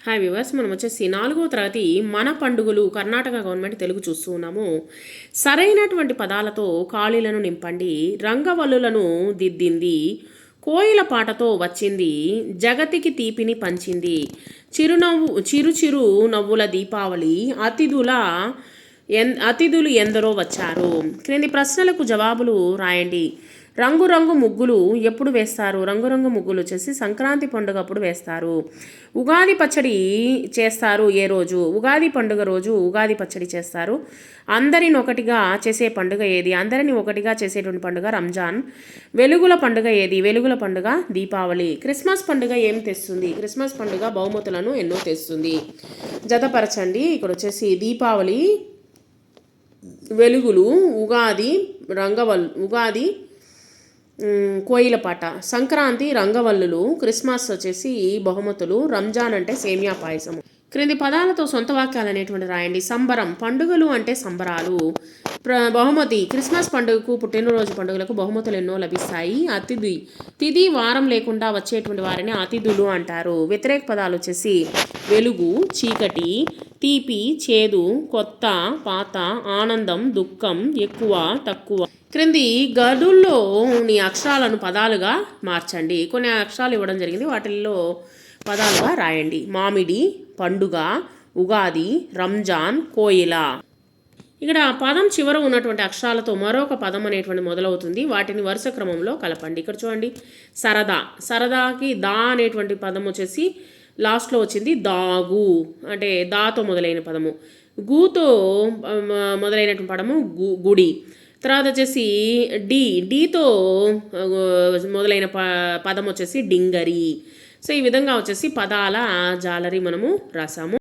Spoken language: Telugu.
హాయ్ వ్యూవర్స్, మనం వచ్చేసి 4వ తరగతి మన పండుగలు కర్ణాటక గవర్నమెంట్ తెలుగు చూస్తూ ఉన్నాము. సరైనటువంటి పదాలతో ఖాళీలను నింపండి. రంగవల్లులను దిద్దింది, కోయిల పాటతో వచ్చింది, జగతికి తీపిని పంచింది, చిరు నవ్వుల దీపావళి, అతిథులు ఎందరో వచ్చారు. క్రింది ప్రశ్నలకు జవాబులు రాయండి. రంగురంగు ముగ్గులు ఎప్పుడు వేస్తారు? రంగురంగు ముగ్గులు వచ్చేసి సంక్రాంతి పండుగ అప్పుడు వేస్తారు. ఉగాది పచ్చడి చేస్తారు ఏ రోజు? ఉగాది పండుగ రోజు ఉగాది పచ్చడి చేస్తారు. అందరిని ఒకటిగా చేసే పండుగ ఏది? అందరిని ఒకటిగా చేసేటువంటి పండుగ రంజాన్. వెలుగుల పండుగ ఏది? వెలుగుల పండుగ దీపావళి. క్రిస్మస్ పండుగ ఏం తెస్తుంది? క్రిస్మస్ పండుగ బహుమతులను ఎన్నో తెస్తుంది. జతపరచండి. ఇక్కడ వచ్చేసి దీపావళి, వెలుగులు, ఉగాది, ఉగాది కోయిలపాట, సంక్రాంతి రంగవల్లులు, క్రిస్మస్ వచ్చేసి బహుమతులు, రంజాన్ అంటే సేమియా పాయసము. క్రింది పదాలతో సొంత వాక్యాలు అనేటువంటి రాయండి. సంబరం, పండుగలు అంటే సంబరాలు. బహుమతి, క్రిస్మస్ పండుగకు పుట్టినరోజు పండుగలకు బహుమతులు ఎన్నో లభిస్తాయి. తిథి వారం లేకుండా వచ్చేటువంటి వారిని అతిథులు అంటారు. వ్యతిరేక పదాలు వచ్చేసి వెలుగు, చీకటి, తీపి, చేదు, కొత్త, పాత, ఆనందం, దుఃఖం, ఎక్కువ, తక్కువ. క్రింది గడుల్లోని అక్షరాలను పదాలుగా మార్చండి. కొన్ని అక్షరాలు ఇవ్వడం జరిగింది, వాటిల్లో పదాలుగా రాయండి. మామిడి, పండుగ, ఉగాది, రంజాన్, కోయిల. ఇక్కడ పదం చివర ఉన్నటువంటి అక్షరాలతో మరొక పదం అనేటువంటి మొదలవుతుంది. వాటిని వరుస క్రమంలో కలపండి. ఇక్కడ చూడండి, సరదా. సరదాకి దా అనేటువంటి పదం వచ్చేసి లాస్ట్లో వచ్చింది. దాగు అంటే దాతో మొదలైన పదము. గూతో మొదలైనటువంటి పదము గుడి. తర్వాత వచ్చేసి డీతో మొదలైన పదం వచ్చేసి డింగరి. సో ఈ విధంగా వచ్చేసి పదాల జాలరీ మనము రాసాము.